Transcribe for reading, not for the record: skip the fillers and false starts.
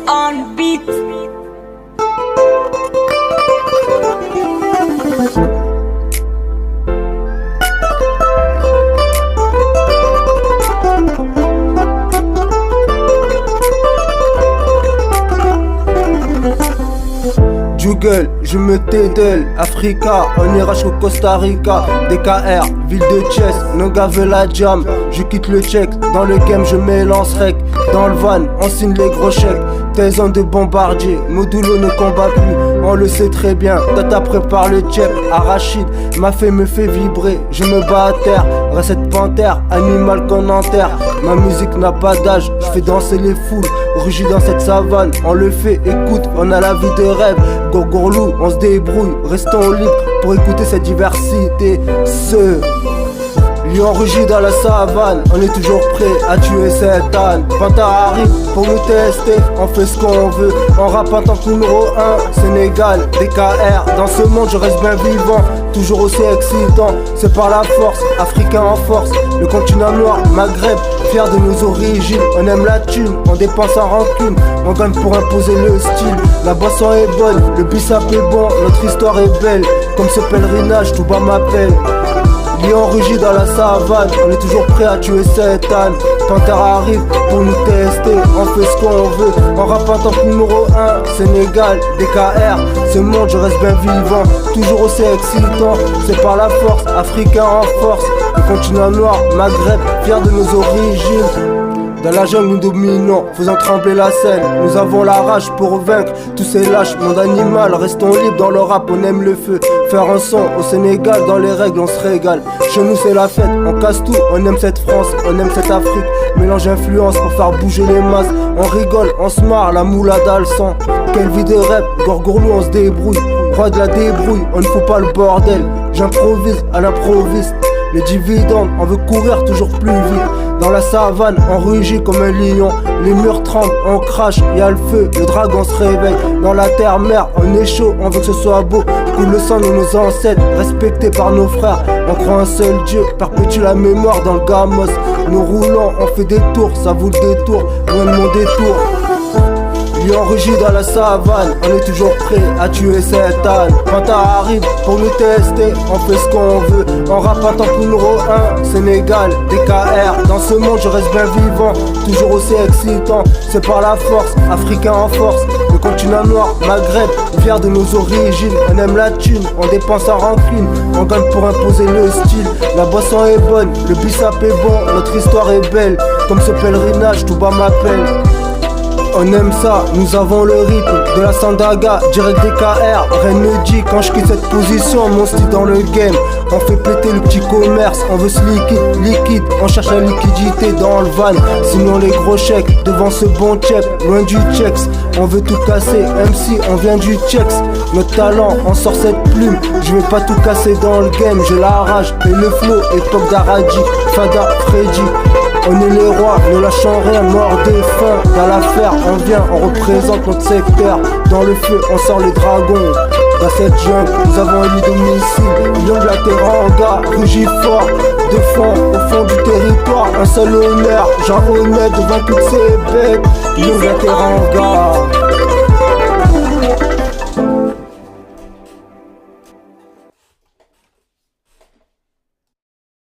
on beat. Google, je me t'aidelle, Africa, on ira jusqu'au Costa Rica, DKR, ville de Chess, Noga veut la jam, je quitte le check, dans le game je m'élance rec, dans le van, on signe les gros chèques, tes ans de bombardier, Modulo ne combat plus, on le sait très bien, Tata prépare le check, Arachide, ma fée me fait vibrer, je me bats à terre, recette panthère, animal qu'on enterre, ma musique n'a pas d'âge, je fais danser les foules, rugis dans cette savane, on le fait, écoute, on a la vie de rêve, Gorgorlou, on se débrouille, restons libres pour écouter cette diversité. Ce lion rugit dans la savane, on est toujours prêt à tuer cette âne. Pantard arrive pour nous tester, on fait ce qu'on veut. On rappe en tant que numéro 1, Sénégal, DKR. Dans ce monde je reste bien vivant, toujours aussi excitant. C'est par la force, africain en force. Le continent noir, Maghreb, fier de nos origines. On aime la thune, on dépense en rancune. On gagne pour imposer le style. La boisson est bonne, le bissap est bon, notre histoire est belle. Comme ce pèlerinage, tout bas m'appelle. Lion rugit dans la savane, on est toujours prêt à tuer cette âne. Panthère arrive pour nous tester, on fait ce qu'on veut. On rappe en tant que numéro 1, Sénégal, DKR. Ce monde je reste bien vivant, toujours aussi excitant. C'est par la force, africain en force. Le continent noir, Maghreb, fier de nos origines. Dans la jungle nous dominons, faisant trembler la scène. Nous avons la rage pour vaincre tous ces lâches. Monde animal, restons libres dans le rap, on aime le feu. Faire un son au Sénégal, dans les règles on se régale. Chez nous c'est la fête, on casse tout, on aime cette France, on aime cette Afrique. Mélange influence pour faire bouger les masses. On rigole, on se marre, la moulade a le sang. Quelle vie de rêve, Gorgorlou on se débrouille. Roi de la débrouille, on ne faut pas le bordel. J'improvise à l'improviste. Les dividendes, on veut courir toujours plus vite. Dans la savane, on rugit comme un lion. Les murs tremblent, on crache, y a le feu, le dragon se réveille. Dans la terre-mère, on est chaud, on veut que ce soit beau. Coule le sang de nos ancêtres, respectés par nos frères. On croit un seul Dieu, perpétue la mémoire dans le gamos. Nous roulons, on fait des tours, ça vaut le détour, loin de mon détour. Lion rugit dans la savane, on est toujours prêt à tuer cette âne. Pantard arrive pour nous tester, on fait ce qu'on veut. On rappe en tant que numéro 1, Sénégal, DKR. Dans ce monde je reste bien vivant, toujours aussi excitant. C'est par la force, africain en force. Le continent noir, Maghreb, fier de nos origines. On aime la thune, on dépense en rancune. On gagne pour imposer le style. La boisson est bonne, le bissap est bon, notre histoire est belle. Comme ce pèlerinage, tout bas m'appelle. On aime ça, nous avons le rythme de la Sandaga, direct DKR. Rien ne dit quand je quitte cette position, mon style dans le game. On fait péter le petit commerce, on veut se liquide, on cherche la liquidité dans le van. Sinon les gros chèques, devant ce bon check, loin du checks. On veut tout casser, MC, on vient du checks. Notre talent, on sort cette plume. Je vais pas tout casser dans le game, j'ai la rage et le flow, époque d'Aradi, Fada, Freddy. On est les rois, ne lâchons rien, mort de faim. Dans l'affaire, on vient, on représente notre secteur. Dans le feu, on sort les dragons. Dans cette jungle, nous avons élu domicile. Lion de la Teranga, rugit fort. De fond, au fond du territoire. Un seul honneur, genre honnête devant toutes ces bêtes. Lion de la Teranga.